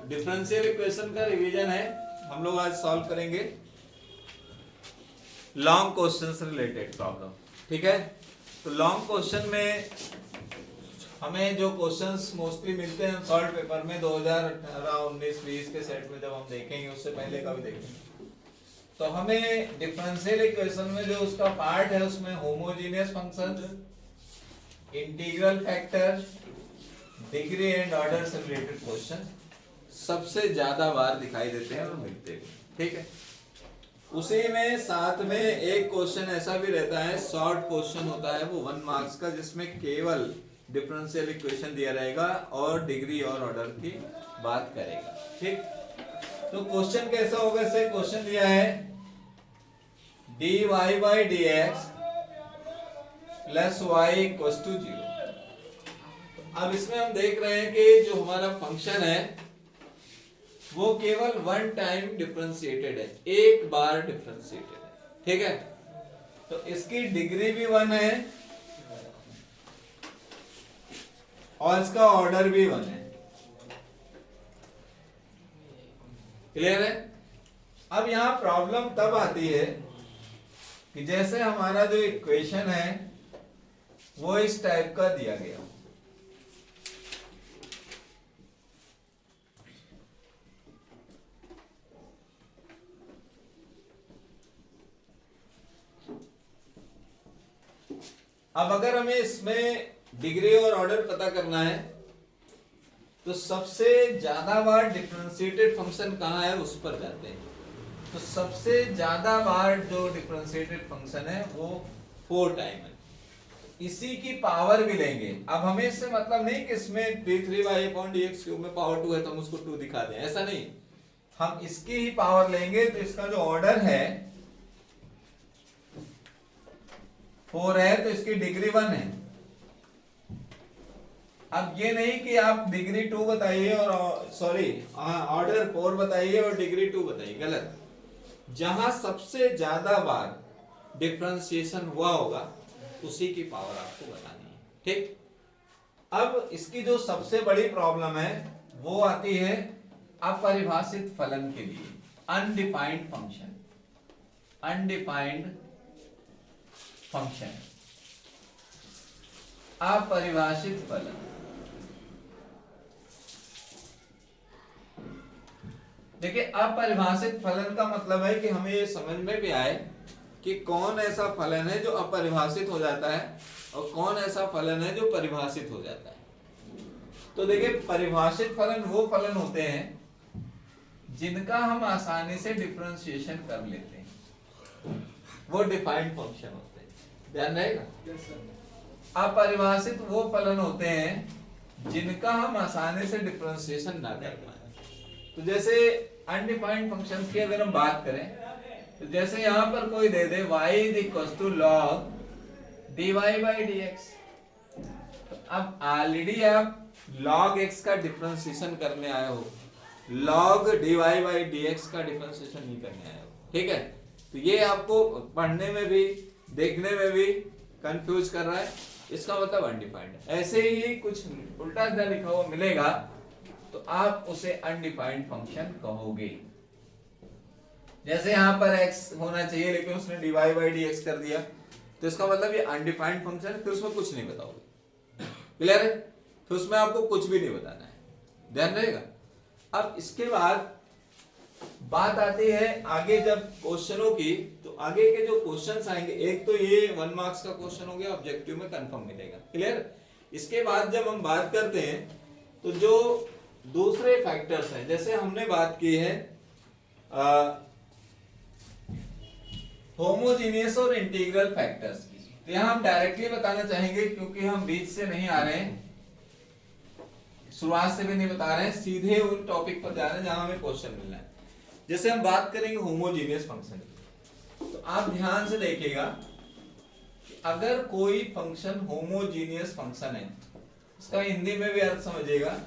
Differential equation का revision है। हम लोग आज सॉल्व करेंगे लॉन्ग क्वेश्चन से रिलेटेड प्रॉब्लम। ठीक है, तो लॉन्ग क्वेश्चन में हमें जो क्वेश्चंस मोस्टली मिलते हैं सॉल्व पेपर में 2018, 19, 20 के सेट में जब हम देखेंगे, उससे पहले का भी देखेंगे, तो हमें डिफरेंशियल इक्वेशन में जो उसका पार्ट है उसमें homogeneous function, integral factor, degree and order से रिलेटेड क्वेश्चन सबसे ज्यादा बार दिखाई देते हैं और मिलते हैं। ठीक है, उसी में साथ में एक क्वेश्चन ऐसा भी रहता है, शॉर्ट क्वेश्चन होता है वो 1 मार्क्स का, जिसमें केवल डिफरेंशियल इक्वेशन दिया रहेगा और डिग्री और ऑर्डर की बात करेगा। ठीक, तो क्वेश्चन कैसा होगा? इसे क्वेश्चन दिया है dy by dx plus y equals to 0। अब इसमें हम देख रहे हैं कि जो हमारा फंक्शन है वो केवल 1 टाइम डिफरेंशिएटेड है, एक बार डिफरेंशिएटेड है। ठीक है, तो इसकी डिग्री भी 1 है और इसका ऑर्डर भी 1 है। क्लियर है? अब यहां प्रॉब्लम तब आती है कि जैसे हमारा जो इक्वेशन है वो इस टाइप का दिया गया, अब अगर हमें इसमें डिग्री और ऑर्डर पता करना है तो सबसे ज्यादा बार डिफरेंशिएटेड फंक्शन कहां है उस पर जाते हैं। तो सबसे ज्यादा बार जो डिफरेंशिएटेड फंक्शन है वो 4 टाइम है, इसी की पावर भी लेंगे। अब हमें इससे मतलब नहीं कि इसमें d3y/dx में पावर 2 है तो हम उसको 2 दिखा दें, ऐसा नहीं, हम इसकी ही पावर लेंगे। तो इसका जो ऑर्डर है 4 है तो इसकी डिग्री 1 है। अब ये नहीं कि आप डिग्री 2 बताइए और सॉरी ऑर्डर 4 बताइए और डिग्री 2 बताइए, गलत। जहां सबसे ज्यादा बार डिफरेंशिएशन हुआ होगा उसी की पावर आपको बतानी है। ठीक, अब इसकी जो सबसे बड़ी प्रॉब्लम है वो आती है अपरिभाषित फलन के लिए, अनडिफाइंड फंक्शन। अनडिफाइंड फंक्शन, अपरिभाषित फलन। देखिए, अपरिभाषित फलन का मतलब है कि हमें ये समझ में भी आए कि कौन ऐसा फलन है जो अपरिभाषित हो जाता है और कौन ऐसा फलन है जो परिभाषित हो जाता है। तो देखिए, परिभाषित फलन वो फलन होते हैं जिनका हम आसानी से डिफरेंशिएशन कर लेते हैं, वो डिफाइंड फंक्शन होते हैं। ध्यान रहेगा। अपरिभाषित वो फलन होते हैं जिनका हम आसानी से डिफरेंशिएशन ना कर पाए। तो जैसे अनडिफाइंड फंक्शंस की अगर हम बात करें तो जैसे यहां पर कोई दे दे y equals to log dy by dx, तो अब ऑलरेडी आप log x का डिफरेंशिएशन करने आए हो, log dy by dx का डिफरेंशिएशन नहीं करने आए हो। ठीक है, तो ये आपको पढ़ने में भी देखने में भी कंफ्यूज कर रहा है, इसका मतलब अनडिफाइंड है। ऐसे ही कुछ उल्टा सीधा लिखा हुआ मिलेगा तो आप उसे अनडिफाइंड फंक्शन कहोगे। जैसे यहां पर x होना चाहिए लेकिन उसने dy by dx कर दिया, तो इसका मतलब ये अनडिफाइंड फंक्शन है, फिर उसमें कुछ नहीं बताओगे। क्लियर है? फिर उसमें आपको कुछ भी नहीं बताना है, ध्यान रहेगा। अब इसके बाद बात आती है आगे जब क्वेश्चनों की, तो आगे के जो क्वेश्चंस आएंगे, एक तो ये 1 मार्क्स का क्वेश्चन हो गया, ऑब्जेक्टिव में कंफर्म मिलेगा। क्लियर? इसके बाद जब हम बात करते हैं तो जो दूसरे फैक्टर्स हैं, जैसे हमने बात की है होमोजेनियस और इंटीग्रल फैक्टर्स की, तो यहां हम डायरेक्टली बताना चाहेंगे क्योंकि हम बीच से नहीं आ रहे हैं, शुरुआत से भी नहीं बता रहे हैं, सीधे उन टॉपिक पर जा रहे हैं जहां हमें क्वेश्चन मिलना है। जैसे हम बात करेंगे होमोजेनियस फंक्शन की, तो आप ध्यान से देखिएगा कि अगर कोई फंक्शन होमोजेनियस फंक्शन है, इसका हिंदी में भी अर्थ समझिएगा,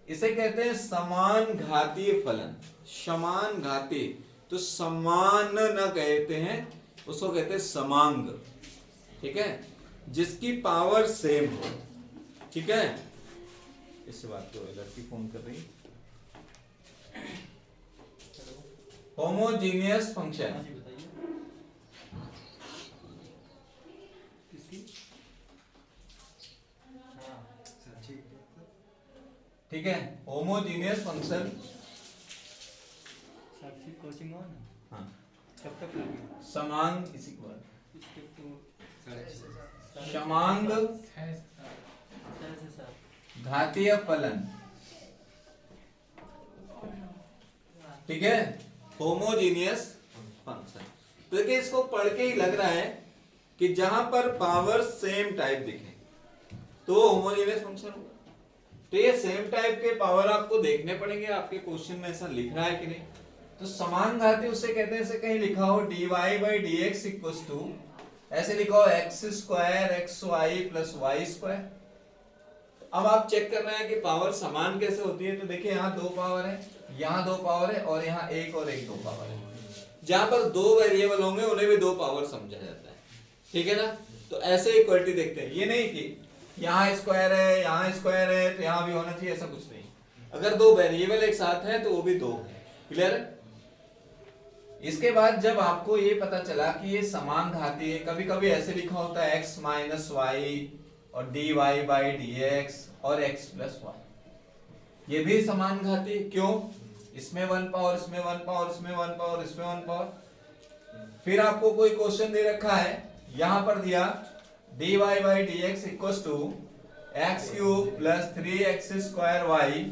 इसे कहते हैं समान घातीय फलन। समान घातीय, तो समान न कहते हैं, उसको कहते हैं समांग। ठीक है, जिसकी पावर सेम हो। ठीक है, इससे बात करो, लड़की फोन कर रही है। होमोजीनियस फंक्शन, हाँ जी बताइए किसकी। हाँ सर ठीक है। ठीक है, homogeneous function. Sakshi coaching on है? हाँ, कब तक लगी? समांग इसी के बाद इसके तो समांग घातीय फलन, ठीक है, होमोजीनियस फंक्शन। तो देखिए इसको पढ़ के ही लग रहा है कि जहां पर पावर सेम टाइप दिखे तो होमोजीनियस फंक्शन होगा। तो ये सेम टाइप के पावर आपको देखने पड़ेंगे, आपके क्वेश्चन में ऐसा लिख रहा है कि नहीं। तो समान घाती उससे कहते हैं, ऐसे कहीं लिखा हो dy by d x equal to, ऐसे लिखा हो x square x y plus y square. अब आप चेक कर रहे हैं कि पावर समान कैसे होती है। तो देखिए यहाँ दो पावर है, यहाँ दो पावर है, और यहाँ एक और एक दो पावर है। जहां पर दो वेरिएबल होंगे उन्हें भी दो पावर समझा जाता है, ठीक है ना। तो ऐसे इक्वलिटी देखते हैं, ये नहीं कि यहाँ स्क्वायर है यहाँ स्क्वायर है तो यहाँ भी होना चाहिए, ऐसा कुछ नहीं। अगर दो वेरिएबल एक साथ हैं तो वो भी दो है। क्लियर है। इसके बाद जब आपको ये पता चला कि ये समान घाती है, कभी कभी ऐसे लिखा होता है x माइनस वाई और dy बाई डी एक्स और x प्लस वाई, ये भी समान घाती। क्यों? इसमें वन पावर, इसमें वन पावर, इसमें वन पावर, इसमें वन पावर। फिर आपको कोई क्वेश्चन दे रखा है, यहां पर दिया dy by d x equal to x cube plus 3x square y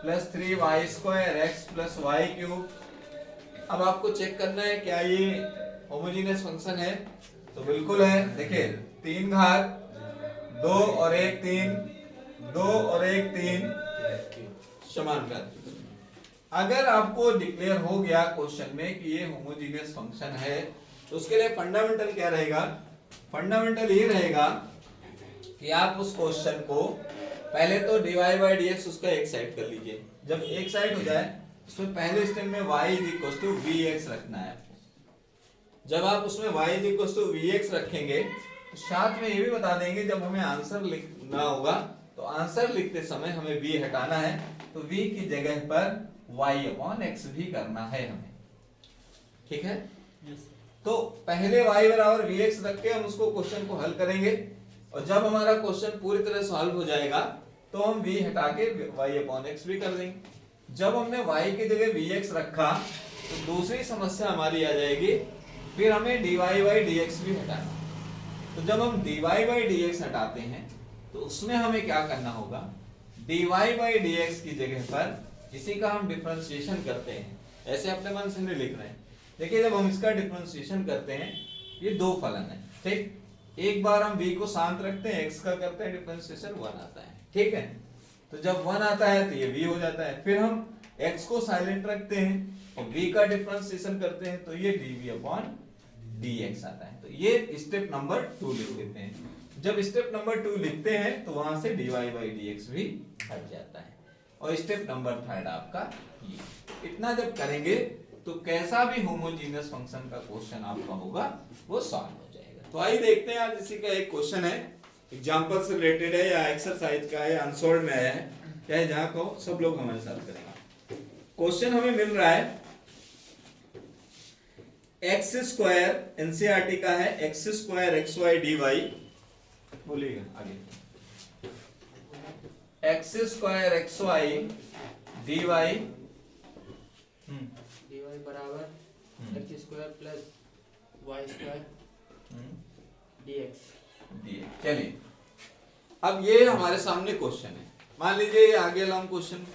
plus 3y square x plus y cube. अब आपको चेक करना है क्या ये होमोजेनियस फंक्शन है। तो बिल्कुल है। देखिए 3 घात 2 और 1 3, 2 और 1 3 समान घात। अगर आपको डिक्लेयर हो गया क्वेश्चन में कि ये होमोजेनियस फंक्शन है, तो उसके लिए फंडामेंटल क्या रहेगा? फंडामेंटल ये रहेगा कि आप उस क्वेश्चन को पहले तो dy बाई डी एक्स उसका एक साइड कर लीजिए। जब एक साइड हो जाए उसमें पहले स्टेप में y is equal to vx रखना है। जब आप उसमें y is equal to vx रखेंगे तो साथ में ये भी बता देंगे जब हमें आंसर लिखना होगा तो आंसर लिखते समय हमें v हटाना है, तो v की जगह पर y अपॉन x भी करना है हमें। ठीक है। तो पहले y बराबर vx रख के हम उसको क्वेश्चन को हल करेंगे, और जब हमारा क्वेश्चन पूरी तरह सॉल्व हो जाएगा तो हम v हटा के y अपॉन x भी कर देंगे। जब हमने y की जगह vx रखा तो दूसरी समस्या हमारी आ जाएगी, फिर हमें dy बाई dx भी हटाना। तो जब हम dy बाई dx हटाते हैं तो उसमें हमें क्या करना होगा? dy बाई dx की जगह पर इसी का हम डिफरेंशिएशन करते हैं। ऐसे अपने मन से नहीं लिख रहे हैं। देखिए जब हम इसका डिफरेंशिएशन करते हैं, ये दो फलन है, ठीक। एक बार हम v को शांत रखते हैं, x का करते हैं डिफरेंशिएशन, 1 आता है, ठीक है। तो जब 1 आता है तो ये v हो जाता है। फिर हम x को साइलेंट रखते हैं और v का डिफरेंशिएशन करते हैं तो ये dv अपॉन dx आता है। तो ये स्टेप नंबर 2 लिख देते हैं। जब स्टेप नंबर 2 लिखते हैं तो वहां से dy बाई dx भी हट जाता है, और स्टेप नंबर 3 आपका ये। इतना जब करेंगे तो कैसा भी होमोजेनियस फंक्शन का क्वेश्चन आपका होगा वो सॉल्व हो जाएगा। तो आइए देखते हैं, आज इसी का एक क्वेश्चन है, एग्जांपल से रिलेटेड है या एक्सरसाइज का है, अनसोल्ड में आया है, चाहे जहां को सब लोग हमारे साथ करेंगे। क्वेश्चन हमें मिल रहा है एक्स स्क्वायर, एनसीईआरटी का है, x square x y d y, बोलिएगा आगे, x square x y d y dy बराबर x square plus y square dx। चलिए अब ये हमारे सामने क्वेश्चन है। मान लीजिए ये आगे लॉन्ग क्वेश्चन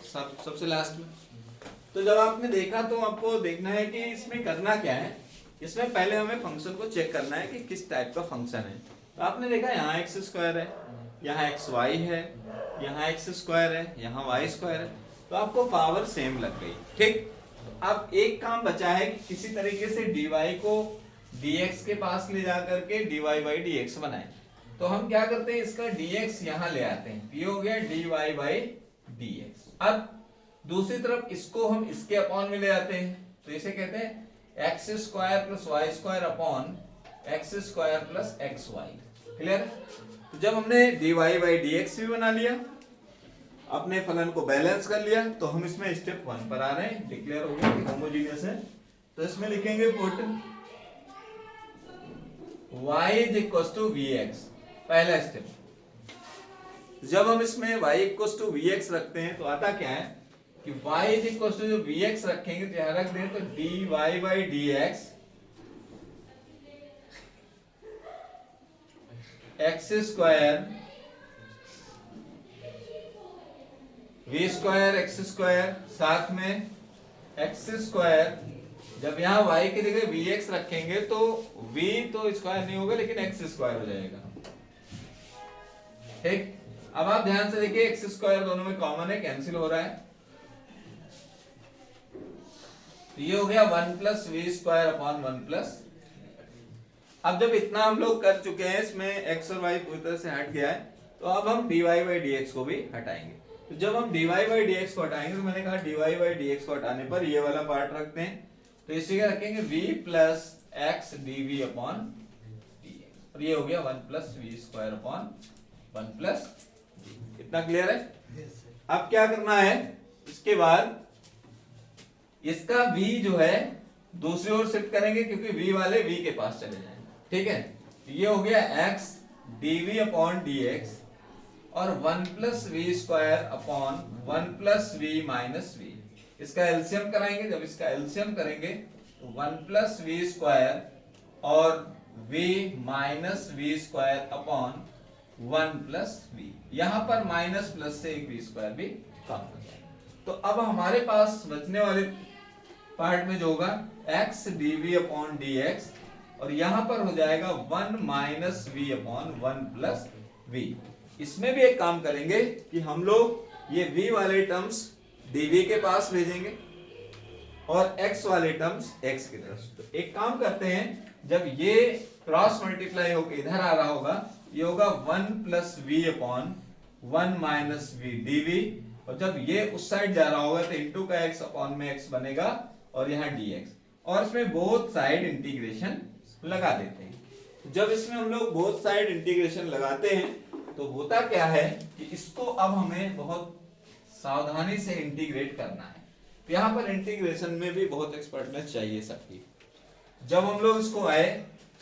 सबसे लास्ट में। तो जब आपने देखा तो आपको देखना है कि इसमें करना क्या है। इसमें पहले हमें फंक्शन को चेक करना है कि किस टाइप का फंक्शन है। तो आपने देखा यहाँ एक्स स्क्वायर है, यहाँ एक्स वाई है, यहाँ एक्स स्क्वायर है, यहाँ वाई स्क्वायर है, तो आपको पावर सेम लग गई, ठीक। अब एक काम बचा है कि किसी तरीके से dy को dx के पास ले जाकर के dy बाई dx बनाए। तो हम क्या करते हैं, इसका dx यहाँ ले आते हैं, ये हो गया dy बाई dx। अब दूसरी तरफ इसको हम इसके अपॉन में ले आते हैं, तो इसे कहते हैं x square plus y square upon x square plus x y. Clear? तो जब हमने dy बाई dx भी बना लिया, अपने फलन को बैलेंस कर लिया, तो हम इसमें स्टेप 1 पर आ रहे हैं। डिक्लेयर हो गया कि होमोजीनियस है, तो इसमें लिखेंगे put y is equal to vx। पहला स्टेप, जब हम इसमें y इक्वल टू vx रखते हैं तो आता क्या है कि y इज इक्वल टू जो vx रखेंगे तो यहां रख दें तो dy by dx x square v square x square साथ में x स्क्वायर, जब यहाँ y की जगह vx रखेंगे तो v तो स्क्वायर नहीं होगा लेकिन x स्क्वायर हो जाएगा। ठीक, अब आप ध्यान से देखिए x स्क्वायर दोनों में कॉमन है, कैंसिल हो रहा है, तो ये हो गया 1 plus v square upon 1 plus. अब जब इतना हम लोग कर चुके हैं, इसमें x और y पूरी तरह से हट गया है, तो अब हम dy बाई dx को भी हटाएंगे। तो जब हम dy बाई dx को हटाएंगे तो मैंने कहा dy बाई dx को हटाने पर ये वाला पार्ट रखते हैं, तो इसी का रखेंगे v प्लस x dv अपॉन dx, और ये हो गया 1 plus v square upon 1 plus. इतना क्लियर है? अब क्या करना है, इसके बाद इसका v जो है दूसरी ओर शिफ्ट करेंगे क्योंकि v वाले v के पास चले जाएंगे। ठीक है, ये हो गया x dv अपॉन dx और 1 plus v square upon 1 plus v minus v. इसका एलसीएम कराएंगे, जब इसका एलसीएम करेंगे तो 1 प्लस वी स्क्वायर और v minus v square upon 1 plus v, यहां पर माइनस प्लस से एक वी स्क्वायर भी कम हो जाएगा। तो अब हमारे पास बचने वाले पार्ट में जो होगा x dv अपॉन dx और यहां पर हो जाएगा 1 minus v upon 1 plus v. इसमें भी एक काम करेंगे कि हम लोग ये v वाले टर्म्स dv के पास भेजेंगे और x वाले टर्म्स x की तरफ। तो एक काम करते हैं, जब ये क्रॉस मल्टीप्लाई होकर इधर आ रहा होगा, ये होगा 1 plus v upon 1 minus v dv, और जब ये उस साइड जा रहा होगा तो इंटू का x अपॉन में x बनेगा और यहाँ dx, और इसमें बोथ साइड इंटीग्रेशन लगा देते हैं। जब इसमें हम लोग बोथ साइड इंटीग्रेशन लगाते हैं तो होता क्या है कि इसको अब हमें बहुत सावधानी से इंटीग्रेट करना है। तो यहाँ पर इंटीग्रेशन में भी बहुत एक्सपर्टनेस चाहिए सबकी। जब हम लोग इसको आए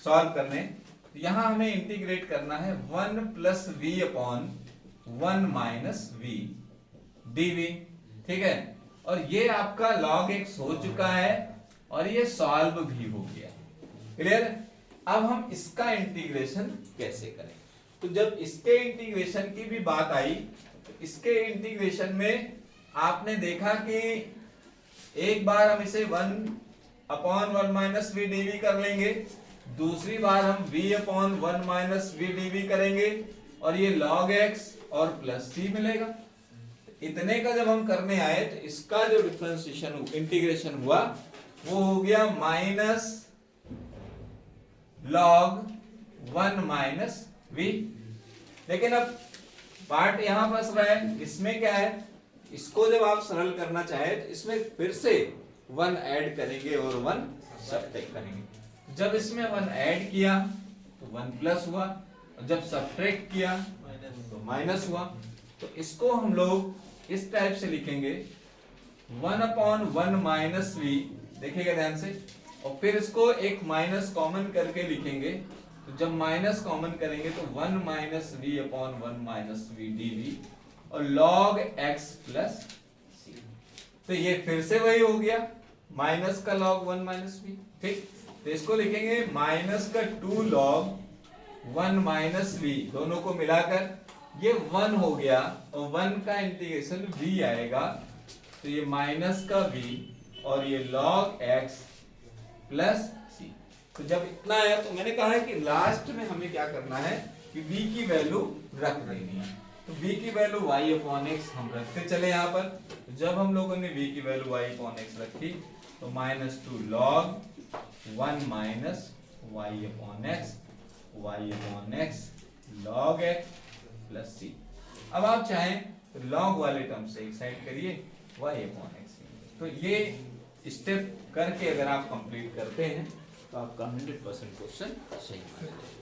सॉल्व करने, तो यहाँ हमें इंटीग्रेट करना है 1 plus v upon 1 minus v dv। ठीक है, और ये आपका log x हो चुका है और ये सॉल्व भी हो गया। क्लियर? अब हम इसका इंटीग्रेशन कैसे करें? तो जब इसके इंटीग्रेशन की भी बात आई, तो इसके इंटीग्रेशन में आपने देखा कि एक बार हम इसे 1 अपॉन 1 माइनस वी dv कर लेंगे, दूसरी बार हम v upon 1 minus v dv करेंगे और ये log x और प्लस c मिलेगा। इतने का जब हम करने आए तो इसका जो डिफरेंशिएशन इंटीग्रेशन हुआ वो हो गया माइनस log 1 माइनस v। लेकिन अब पार्ट यहां फंस रहा है, इसमें क्या है, इसको जब आप सरल करना चाहे तो इसमें फिर से 1 ऐड करेंगे और 1 सब्ट्रैक्ट करेंगे। जब इसमें 1 ऐड किया तो 1 प्लस हुआ, और जब सब्ट्रैक्ट किया तो माइनस हुआ। तो इसको हम लोग इस टाइप से लिखेंगे 1 अपॉन 1 माइनस वी, देखिएगा ध्यान से, और फिर इसको एक माइनस कॉमन करके लिखेंगे। तो जब माइनस कॉमन करेंगे तो 1 minus v upon 1 minus v dv और log x प्लस c। तो ये फिर से वही हो गया, माइनस का log 1 माइनस वी। ठीक, तो इसको लिखेंगे माइनस का 2 log 1 माइनस वी, दोनों को मिलाकर ये 1 हो गया और 1 का इंटीग्रेशन v आएगा, तो ये माइनस का v और ये log x प्लस c। तो जब इतना आया तो मैंने कहा है कि लास्ट में हमें क्या करना है कि v की वैल्यू रख देनी है। तो v की वैल्यू y अपॉन x हम रखते चले यहाँ पर। तो जब हम लोगों ने v की वैल्यू y अपॉन x रखी तो -2 log 1 minus y upon x log x plus c। अब आप चाहें तो log वाले टर्म से एक साइड करिए y अपॉन x। तो ये स्टेप करके अगर आप कंप्लीट करते हैं तो आपका 100% क्वेश्चन सही माना जाएगा।